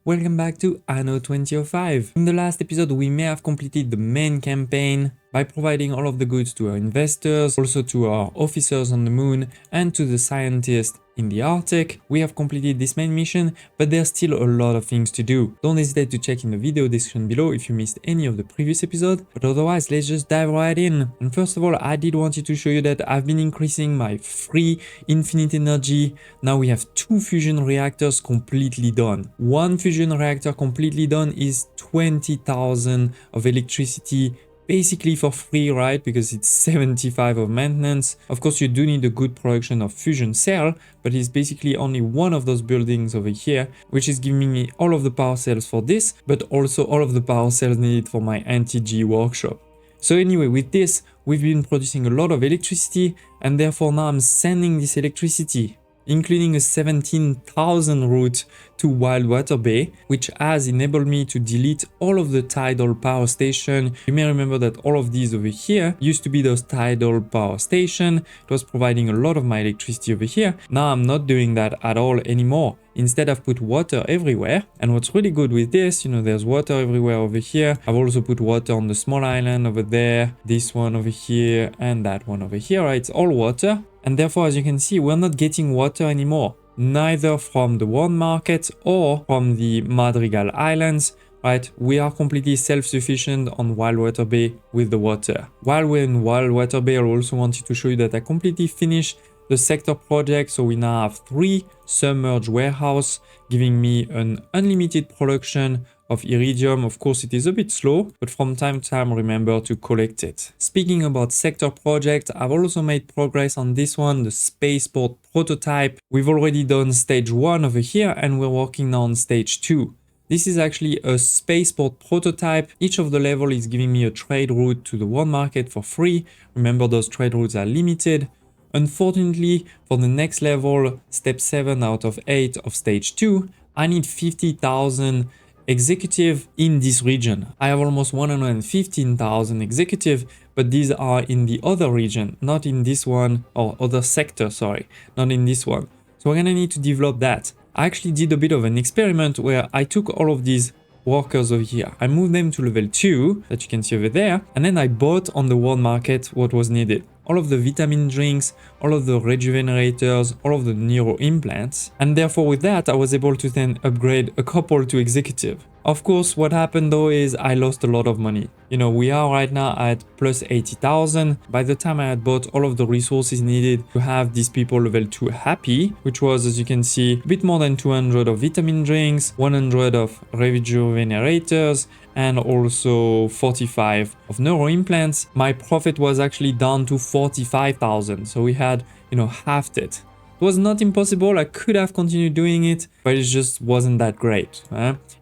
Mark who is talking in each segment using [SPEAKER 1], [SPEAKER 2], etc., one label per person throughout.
[SPEAKER 1] Welcome back to Anno 2005. In the last episode, we may have completed the main campaign by providing all of the goods to our investors, also to our officers on the moon, and to the scientists in the Arctic. We have completed this main mission, but there's still a lot of things to do. Don't hesitate to check in the video description below if you missed any of the previous episode, but otherwise let's just dive right in. And first of all, I did want to show you that I've been increasing my free infinite energy. Now we have 2 fusion reactors completely done. 1 fusion reactor completely done is 20,000 of electricity basically for free, right? Because it's 75 of maintenance. Of course, you do need a good production of fusion cell, but it's basically only one of those buildings over here, which is giving me all of the power cells for this, but also all of the power cells needed for my anti-G workshop. So anyway, with this, we've been producing a lot of electricity, and therefore now I'm sending this electricity, including a 17,000 route to Wildwater Bay, which has enabled me to delete all of the tidal power station. You may remember that all of these over here used to be those tidal power station. It was providing a lot of my electricity over here. Now I'm not doing that at all anymore. Instead, I've put water everywhere. And what's really good with this, you know, there's water everywhere over here. I've also put water on the small island over there, this one over here, and that one over here, right? It's all water. And therefore, as you can see, we're not getting water anymore, neither from the world market or from the Madrigal Islands, right? We are completely self-sufficient on Wildwater Bay with the water. While we're in Wildwater Bay, I also wanted to show you that I completely finished the sector project. So we now have 3 submerged warehouse, giving me an unlimited production of iridium. Of course, it is a bit slow, but from time to time, remember to collect it. Speaking about sector project, I've also made progress on this one, the spaceport prototype. We've already done stage 1 over here, and we're working now on stage 2. This is actually a spaceport prototype. Each of the level is giving me a trade route to the world market for free. Remember, those trade routes are limited. Unfortunately, for the next level, step 7 out of 8 of stage 2, I need 50,000 executive in this region. I have almost 115,000 executive, but these are in the other region, not in this one, or other sector, sorry, not in this one. So we're gonna need to develop that. I actually did a bit of an experiment where I took all of these workers over here. I moved them to level 2 that you can see over there, and then I bought on the world market what was needed. All of the vitamin drinks, all of the rejuvenators, all of the neuro implants. And therefore with that, I was able to then upgrade a couple to executive. Of course, what happened though is I lost a lot of money. You know, we are right now at plus 80,000. By the time I had bought all of the resources needed to have these people level 2 happy, which was, as you can see, a bit more than 200 of vitamin drinks, 100 of rejuvenators, and also 45 of neuro implants, my profit was actually down to 45,000. So we had, you know, halved it. It was not impossible. I could have continued doing it, but it just wasn't that great.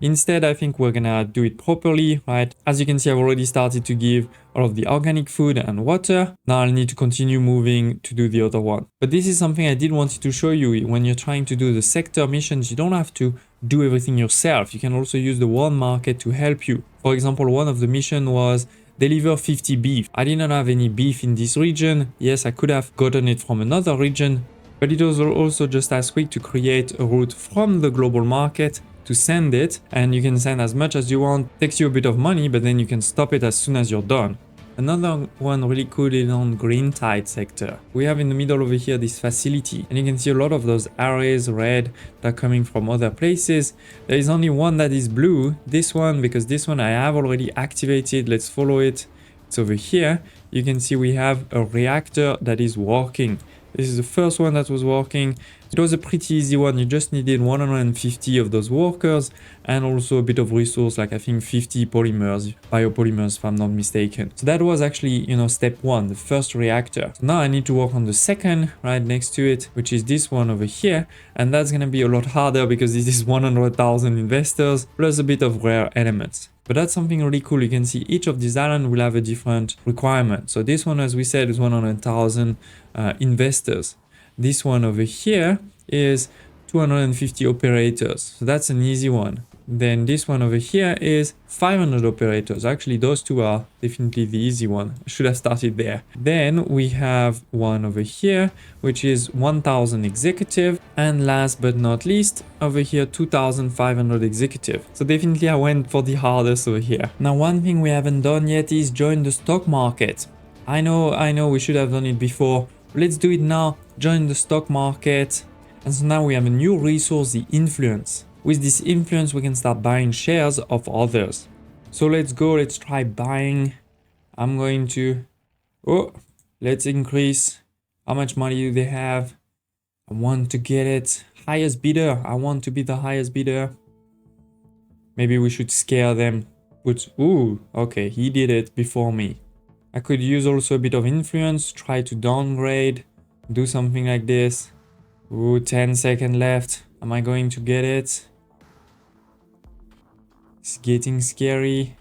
[SPEAKER 1] Instead, I think we're gonna do it properly, right? As you can see, I've already started to give all of the organic food and water. Now I'll need to continue moving to do the other one. But this is something I did want to show you. When you're trying to do the sector missions, you don't have to do everything yourself. You can also use the world market to help you. For example, one of the mission was deliver 50 beef. I did not have any beef in this region. Yes, I could have gotten it from another region, but it was also just as quick to create a route from the global market to send it, and you can send as much as you want. It takes you a bit of money, but then you can stop it as soon as you're done. Another one really cool is on Green Tide sector. We have in the middle over here this facility, and you can see a lot of those arrays red that are coming from other places. There is only one that is blue, this one, because this one I have already activated. Let's follow it. It's over here. You can see we have a reactor that is working. This is the first one that was working. It was a pretty easy one. You just needed 150 of those workers and also a bit of resource, like I think 50 polymers, biopolymers if I'm not mistaken. So that was actually, you know, step 1, the first reactor. So now I need to work on the second right next to it, which is this one over here. And that's gonna be a lot harder because this is 100,000 investors plus a bit of rare elements. But that's something really cool. You can see each of these islands will have a different requirement. So this one, as we said, is 100,000 investors. This one over here is 250 operators. So that's an easy one. Then this one over here is 500 operators. Actually, those two are definitely the easy one. I should have started there. Then we have one over here, which is 1000 executive. And last but not least, over here, 2500 executive. So definitely I went for the hardest over here. Now, one thing we haven't done yet is join the stock market. I know we should have done it before. Let's do it now. Join the stock market. And so now we have a new resource, the influence. With this influence, we can start buying shares of others. So let's go, let's try buying. I'm going to, let's increase. How much money do they have? I want to get it. Highest bidder, I want to be the highest bidder. Maybe we should scare them. But, okay, he did it before me. I could use also a bit of influence, try to downgrade, do something like this. 10 seconds left. Am I going to get it? It's getting scary.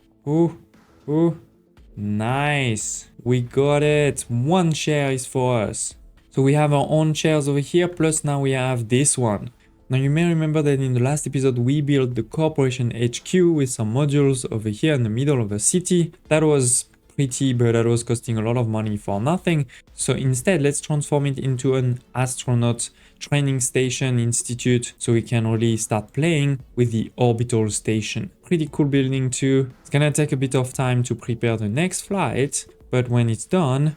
[SPEAKER 1] Nice. We got it. One share is for us. So we have our own shares over here, plus now we have this one. Now you may remember that in the last episode we built the corporation HQ with some modules over here in the middle of the city. That was pretty, but that was costing a lot of money for nothing. So instead, let's transform it into an astronaut training station institute so we can really start playing with the orbital station. Pretty cool building too. It's gonna take a bit of time to prepare the next flight, but when it's done,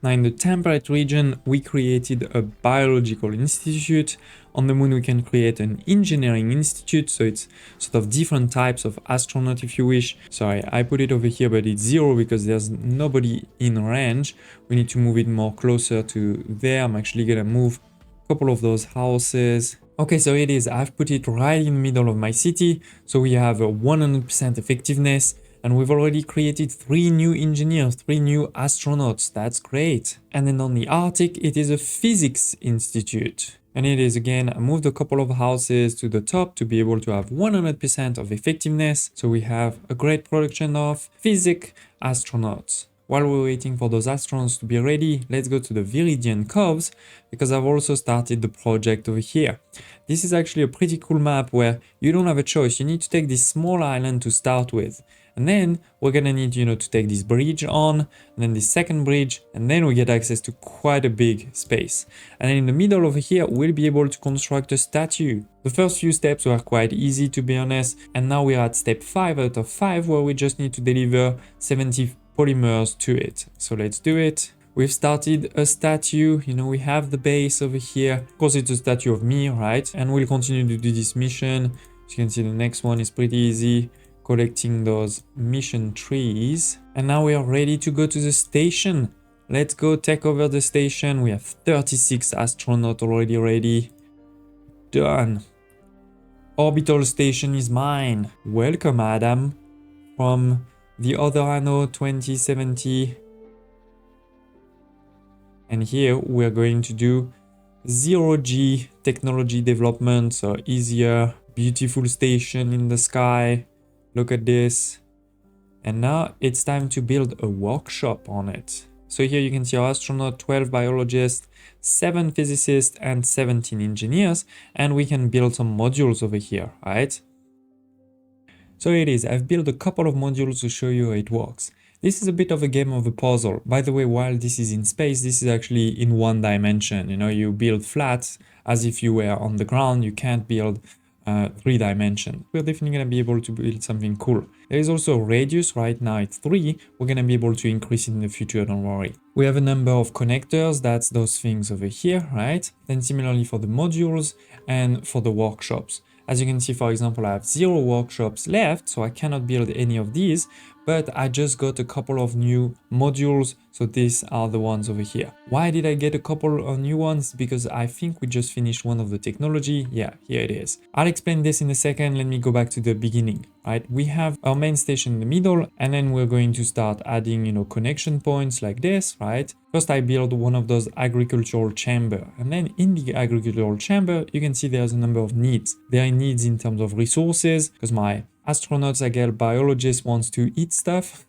[SPEAKER 1] now in the temperate region, we created a biological institute. On the moon, we can create an engineering institute. So it's sort of different types of astronaut, if you wish. Sorry, I put it over here, but it's 0 because there's nobody in range. We need to move it more closer to there. I'm actually gonna move a couple of those houses. Okay, so it is. I've put it right in the middle of my city. So we have a 100% effectiveness. And we've already created 3 new engineers, 3 new astronauts. That's great. And then on the Arctic, it is a physics institute. And it is, again, I moved a couple of houses to the top to be able to have 100% of effectiveness. So we have a great production of physics astronauts. While we're waiting for those astronauts to be ready, let's go to the Viridian Coves because I've also started the project over here. This is actually a pretty cool map where you don't have a choice. You need to take this small island to start with. And then we're gonna need, to take this bridge on, and then this second bridge, and then we get access to quite a big space. And then in the middle over here, we'll be able to construct a statue. The first few steps were quite easy, to be honest. And now we're at step 5 out of 5, where we just need to deliver 70 polymers to it. So let's do it. We've started a statue, we have the base over here. Of course, it's a statue of me, right? And we'll continue to do this mission. As you can see, the next one is pretty easy. Collecting those mission trees. And now we are ready to go to the station. Let's go take over the station. We have 36 astronauts already ready. Done. Orbital station is mine. Welcome, Adam, from the other Anno 2070. And here we're going to do 0G technology development, so easier, beautiful station in the sky. Look at this. And now it's time to build a workshop on it. So here you can see our astronaut, 12 biologists, 7 physicists, and 17 engineers. And we can build some modules over here, right? So it is. I've built a couple of modules to show you how it works. This is a bit of a game of a puzzle. By the way, while this is in space, this is actually in 1 dimension. You build flat as if you were on the ground. You can't build 3 dimension. We're definitely going to be able to build something cool. There is also a radius. Right now it's 3. We're going to be able to increase it in the future, don't worry. We have a number of connectors. That's those things over here, right? Then similarly for the modules and for the workshops. As you can see, for example, I have 0 workshops left, so I cannot build any of these, but I just got a couple of new modules. So these are the ones over here. Why did I get a couple of new ones? Because I think we just finished one of the technology. Yeah, here it is. I'll explain this in a second. Let me go back to the beginning, right? We have our main station in the middle, and then we're going to start adding, connection points like this, right? First, I build one of those agricultural chamber, and then in the agricultural chamber, you can see there's a number of needs. There are needs in terms of resources, because my astronauts, I guess, biologist wants to eat stuff,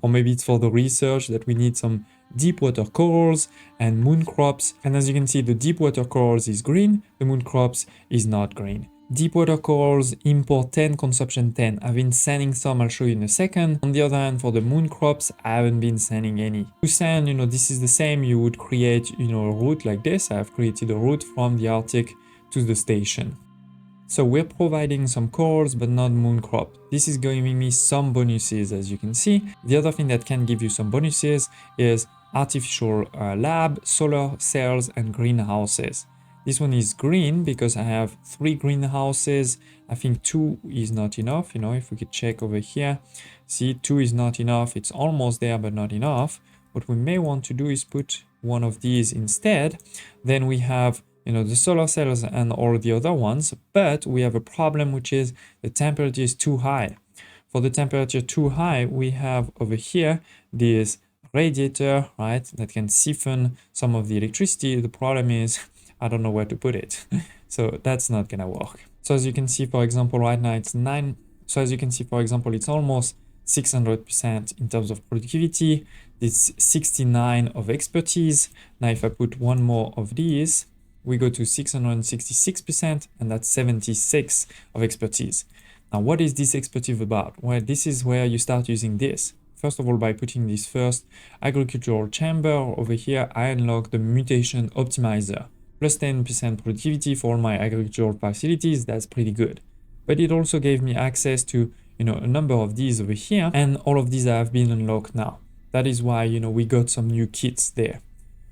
[SPEAKER 1] or maybe it's for the research that we need some deep water corals and moon crops. And as you can see, the deep water corals is green, the moon crops is not green. Deep water corals, import 10, consumption 10. I've been sending some, I'll show you in a second. On the other hand, for the moon crops, I haven't been sending any. To send, this is the same. You would create, a route like this. I've created a route from the Arctic to the station. So we're providing some corals, but not moon crop. This is giving me some bonuses, as you can see. The other thing that can give you some bonuses is artificial lab, solar cells, and greenhouses. This one is green because I have 3 greenhouses. I think 2 is not enough. If we could check over here, see 2 is not enough. It's almost there, but not enough. What we may want to do is put one of these instead. Then we have the solar cells and all the other ones, but we have a problem, which is the temperature is too high. For the temperature too high, we have over here this radiator, right, that can siphon some of the electricity. The problem is I don't know where to put it. So that's not gonna work. So as you can see, for example, right now it's 9. So as you can see, for example, it's almost 600% in terms of productivity. It's 69 of expertise. Now, if I put one more of these, we go to 666%, and that's 76 of expertise. Now, what is this expertise about? Well, this is where you start using this. First of all, by putting this first agricultural chamber over here, I unlock the mutation optimizer. Plus 10% productivity for all my agricultural facilities. That's pretty good. But it also gave me access to, a number of these over here, and all of these have been unlocked now. That is why, we got some new kits there.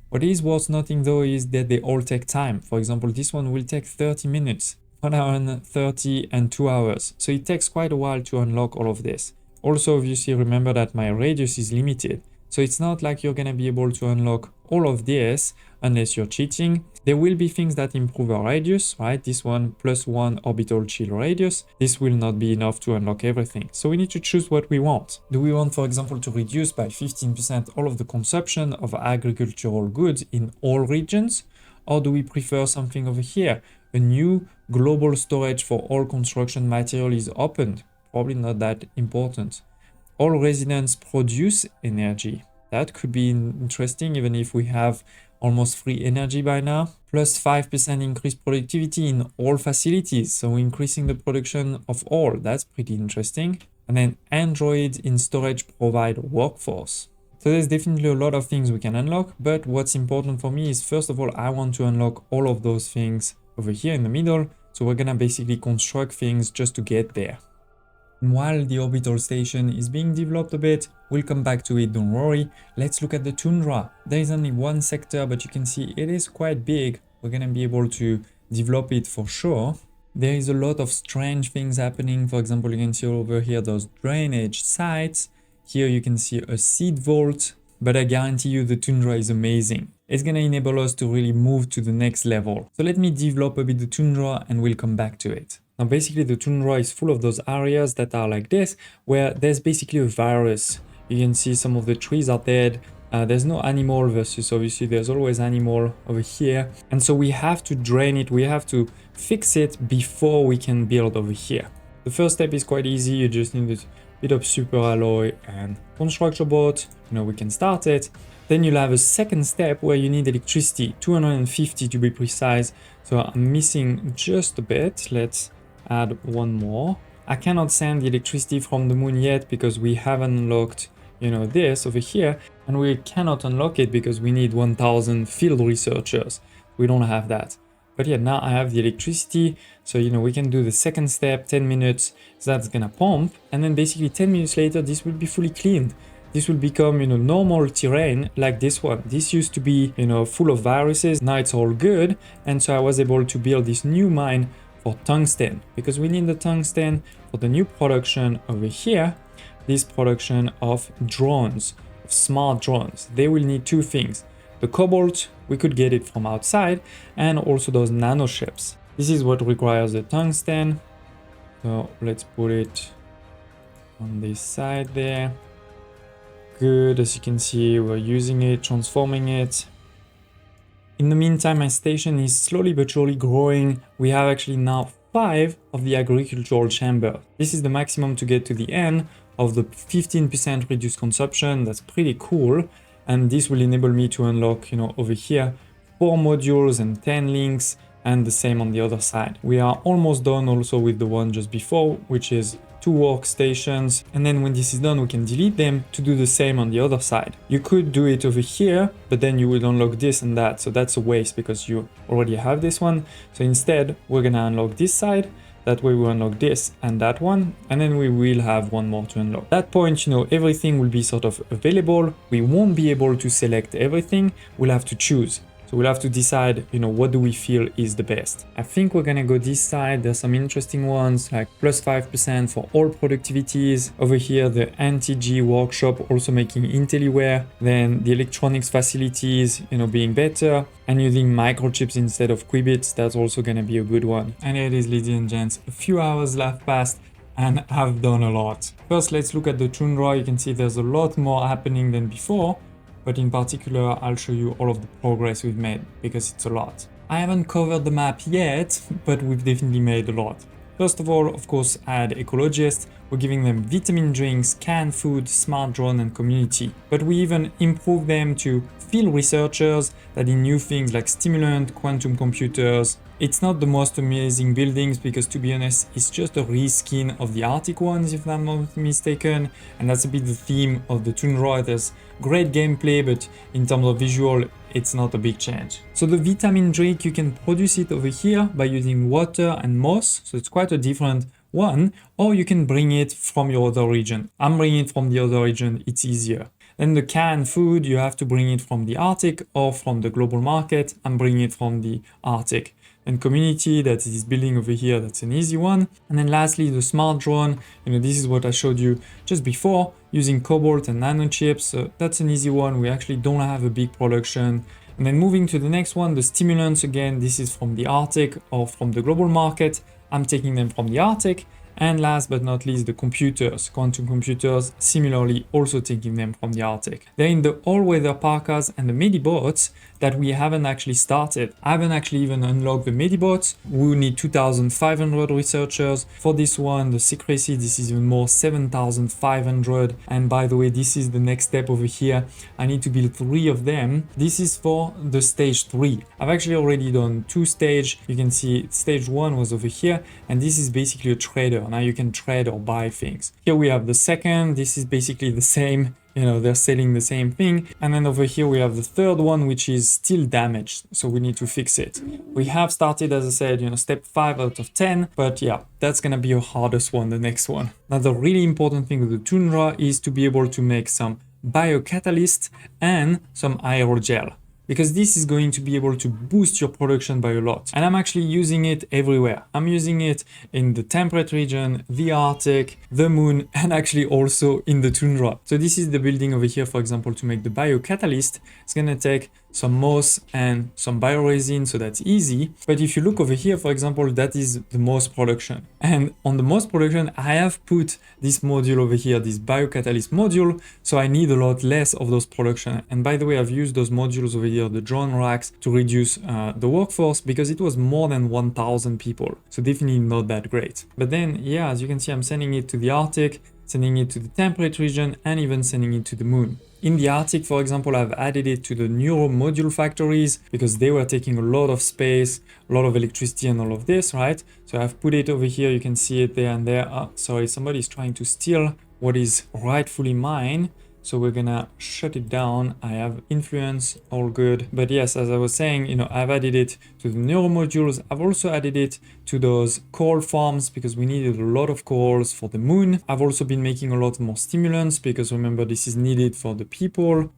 [SPEAKER 1] What is worth noting though is that they all take time. For example, this one will take 30 minutes, 1 hour and 30 and 2 hours. So it takes quite a while to unlock all of this. Also, obviously, remember that my radius is limited. So it's not like you're going to be able to unlock all of this unless you're cheating. There will be things that improve our radius, right? This one plus 1 orbital chill radius. This will not be enough to unlock everything. So we need to choose what we want. Do we want, for example, to reduce by 15% all of the consumption of agricultural goods in all regions? Or do we prefer something over here? A new global storage for all construction material is opened. Probably not that important. All residents produce energy. That could be interesting, even if we have almost free energy by now. Plus 5% increased productivity in all facilities. So increasing the production of all. That's pretty interesting. And then Android in storage provide workforce. So there's definitely a lot of things we can unlock. But what's important for me is, first of all, I want to unlock all of those things over here in the middle. So we're gonna basically construct things just to get there. And while the orbital station is being developed a bit, we'll come back to it, don't worry. Let's look at the tundra. There is only one sector, but you can see it is quite big. We're gonna be able to develop it for sure. There is a lot of strange things happening. For example, you can see over here those drainage sites. Here you can see a seed vault, but I guarantee you the tundra is amazing. It's gonna enable us to really move to the next level. So let me develop a bit the tundra and we'll come back to it. Now basically the tundra is full of those areas that are like this, where there's basically a virus. You can see some of the trees are dead. There's no animal versus obviously there's always animal over here. And so we have to drain it, we have to fix it before we can build over here. The first step is quite easy, you just need a bit of super alloy and construct your boat, we can start it. Then you'll have a second step where you need electricity, 250 to be precise. So I'm missing just a bit, let's add one more. I cannot send the electricity from the moon yet because we haven't unlocked, this over here, and we cannot unlock it because we need 1000 field researchers. We don't have that. But yeah, now I have the electricity, so we can do the second step, 10 minutes, so that's gonna pump, and then basically 10 minutes later, this will be fully cleaned. This will become, normal terrain like this one. This used to be, full of viruses. Now it's all good, and so I was able to build this new mine for tungsten, because we need the tungsten for the new production over here, this production of drones, of smart drones. They will need two things. The cobalt, we could get it from outside, and also those nanoships. This is what requires the tungsten. So let's put it on this side there. Good, as you can see, we're using it, transforming it. In the meantime, my station is slowly but surely growing. We have actually now 5 of the agricultural chamber. This is the maximum to get to the end of the 15% reduced consumption. That's pretty cool. And this will enable me to unlock, over here, 4 modules and 10 links and the same on the other side. We are almost done also with the one just before, which is 2 workstations, and then when this is done we can delete them to do the same on the other side. You could do it over here, but then you would unlock this and that, so that's a waste because you already have this one. So instead we're gonna unlock this side. That way we unlock this and that one, and then we will have one more to unlock. At that point, you know, everything will be sort of available. We won't be able to select everything. We'll have to choose. So we'll have to decide, you know, what do we feel is the best. I think we're gonna go this side. There's some interesting ones like plus 5% for all productivities. Over here, the NTG workshop also making IntelliWare. Then the electronics facilities, you know, being better. And using microchips instead of qubits, that's also gonna be a good one. And here it is, ladies and gents. A few hours left past and I've done a lot. First, let's look at the Tundra. You can see there's a lot more happening than before. But in particular, I'll show you all of the progress we've made because it's a lot. I haven't covered the map yet, but we've definitely made a lot. First of all, of course, add ecologists. We're giving them vitamin drinks, canned food, smart drone, and community. But we even improve them to field researchers that in new things like stimulant, quantum computers. It's not the most amazing buildings because, to be honest, it's just a reskin of the Arctic ones, if I'm not mistaken. And that's a bit the theme of the Tundra. There's great gameplay, but in terms of visual, it's not a big change. So the vitamin drink, you can produce it over here by using water and moss. So it's quite a different one, or you can bring it from your other region. I'm bringing it from the other region, it's easier. Then the canned food, you have to bring it from the Arctic or from the global market. I'm bringing it from the Arctic. And community, that is building over here, that's an easy one. And then lastly, the smart drone, you know, this is what I showed you just before, using cobalt and nano chips. So that's an easy one. We actually don't have a big production. And then moving to the next one, the stimulants, again, this is from the Arctic or from the global market. I'm taking them from the Arctic. And last but not least, the computers, quantum computers, similarly also taking them from the Arctic. They're in the all-weather parkas and the Medibots that we haven't actually started. I haven't actually even unlocked the Medibots. We will need 2,500 researchers. For this one, the secrecy, this is even more, 7,500. And by the way, this is the next step over here. I need to build 3 of them. This is for the stage 3. I've actually already done 2 stages. You can see stage 1 was over here, and this is basically a trader. Now you can trade or buy things. Here we have the second. This is basically the same. You know, they're selling the same thing. And then over here we have the third one, which is still damaged. So we need to fix it. We have started, as I said, you know, step 5 out of 10. But yeah, that's going to be your hardest one, the next one. Now, the really important thing with the Tundra is to be able to make some biocatalyst and some aerogel, because this is going to be able to boost your production by a lot. And I'm actually using it everywhere. I'm using it in the temperate region, the Arctic, the moon, and actually also in the Tundra. So this is the building over here, for example, to make the biocatalyst. It's gonna take some moss and some bioresin, so that's easy. But if you look over here, for example, that is the moss production. And on the moss production, I have put this module over here, this biocatalyst module, so I need a lot less of those production. And by the way, I've used those modules over here, the drone racks, to reduce the workforce because it was more than 1,000 people. So definitely not that great. But then, yeah, as you can see, I'm sending it to the Arctic, sending it to the temperate region, and even sending it to the moon. In the Arctic, for example, I've added it to the neuro module factories because they were taking a lot of space, a lot of electricity and all of this, right? So I've put it over here. You can see it there and there. Oh, sorry, somebody's trying to steal what is rightfully mine. So we're gonna shut it down. I have influence, all good. But yes, as I was saying, you know, I've added it to the neuro modules. I've also added it to those coral farms because we needed a lot of corals for the moon. I've also been making a lot more stimulants because remember, this is needed for the people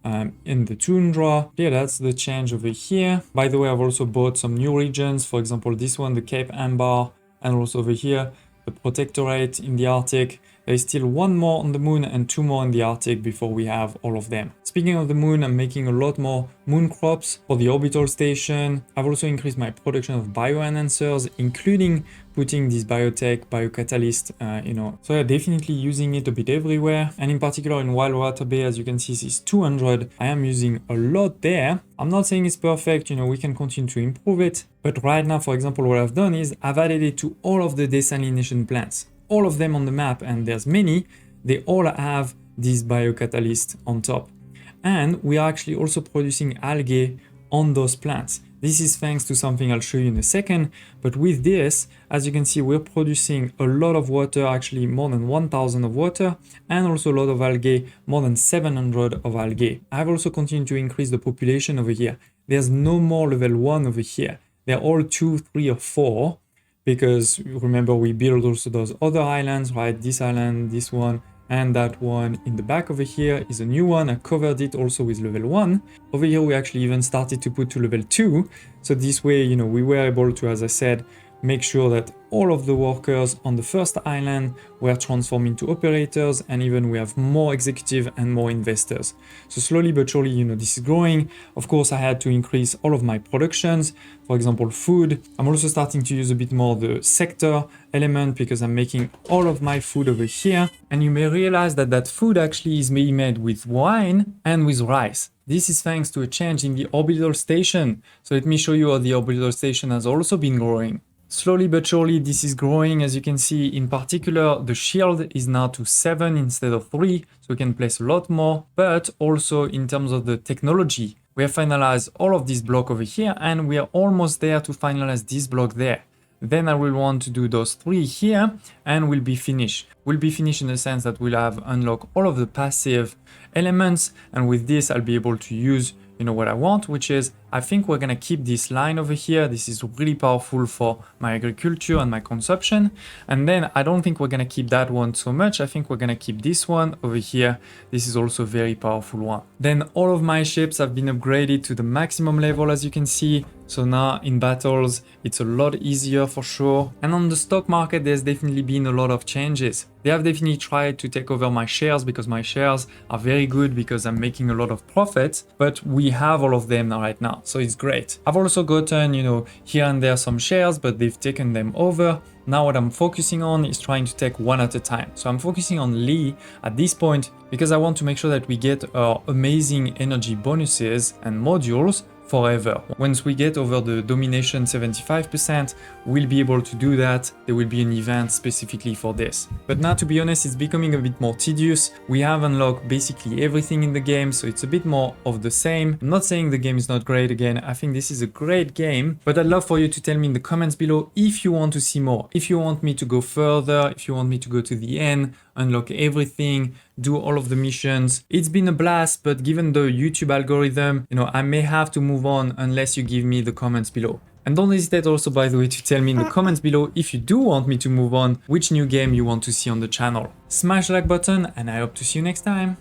[SPEAKER 1] in the Tundra. Yeah, that's the change over here. By the way, I've also bought some new regions. For example, this one, the Cape Ambar, and also over here, the Protectorate in the Arctic. There's still 1 more on the moon and 2 more in the Arctic before we have all of them. Speaking of the moon, I'm making a lot more moon crops for the orbital station. I've also increased my production of bioenhancers, including putting this biotech, biocatalyst, you know. So yeah, definitely using it a bit everywhere. And in particular in Wild Water Bay, as you can see, this is 200. I am using a lot there. I'm not saying it's perfect, you know, we can continue to improve it. But right now, for example, what I've done is I've added it to all of the desalination plants. All of them on the map, and there's many, they all have this biocatalyst on top. And we are actually also producing algae on those plants. This is thanks to something I'll show you in a second, but with this, as you can see, we're producing a lot of water, actually more than 1000 of water, and also a lot of algae, more than 700 of algae. I've also continued to increase the population over here. There's no more level 1 over here. They're all 2, 3, or 4, because remember we built also those other islands, right? This island, this one, and that one in the back over here is a new one. I covered it also with level 1. Over here we actually even started to put to level 2. So this way, you know, we were able to, as I said, make sure that all of the workers on the first island were transformed into operators, and even we have more executive and more investors. So slowly but surely, you know, this is growing. Of course, I had to increase all of my productions. For example, food. I'm also starting to use a bit more the sector element because I'm making all of my food over here. And you may realize that that food actually is being made with wine and with rice. This is thanks to a change in the orbital station. So let me show you how the orbital station has also been growing. Slowly but surely this is growing. As you can see, in particular, the shield is now to 7 instead of 3, so we can place a lot more. But also in terms of the technology, we have finalized all of this block over here, and we are almost there to finalize this block there. Then I will want to do those 3 here, and we'll be finished. We'll be finished in the sense that we'll have unlocked all of the passive elements, and with this I'll be able to use, you know, what I want, which is, I think we're gonna keep this line over here. This is really powerful for my agriculture and my consumption. And then I don't think we're gonna keep that one so much. I think we're gonna keep this one over here. This is also a very powerful one. Then all of my ships have been upgraded to the maximum level, as you can see. So now in battles, it's a lot easier for sure. And on the stock market, there's definitely been a lot of changes. They have definitely tried to take over my shares because my shares are very good because I'm making a lot of profits, but we have all of them right now. So it's great. I've also gotten, you know, here and there some shares, but they've taken them over. Now what I'm focusing on is trying to take one at a time. So I'm focusing on Lee at this point because I want to make sure that we get our amazing energy bonuses and modules forever. Once we get over the domination 75%, we'll be able to do that. There will be an event specifically for this. But now, to be honest, it's becoming a bit more tedious. We have unlocked basically everything in the game, so it's a bit more of the same. I'm not saying the game is not great again. I think this is a great game, but I'd love for you to tell me in the comments below if you want to see more, if you want me to go further, if you want me to go to the end, unlock everything, do all of the missions. It's been a blast, but given the YouTube algorithm, you know, I may have to move on unless you give me the comments below. And don't hesitate also, by the way, to tell me in the comments below if you do want me to move on, which new game you want to see on the channel. Smash the like button, and I hope to see you next time.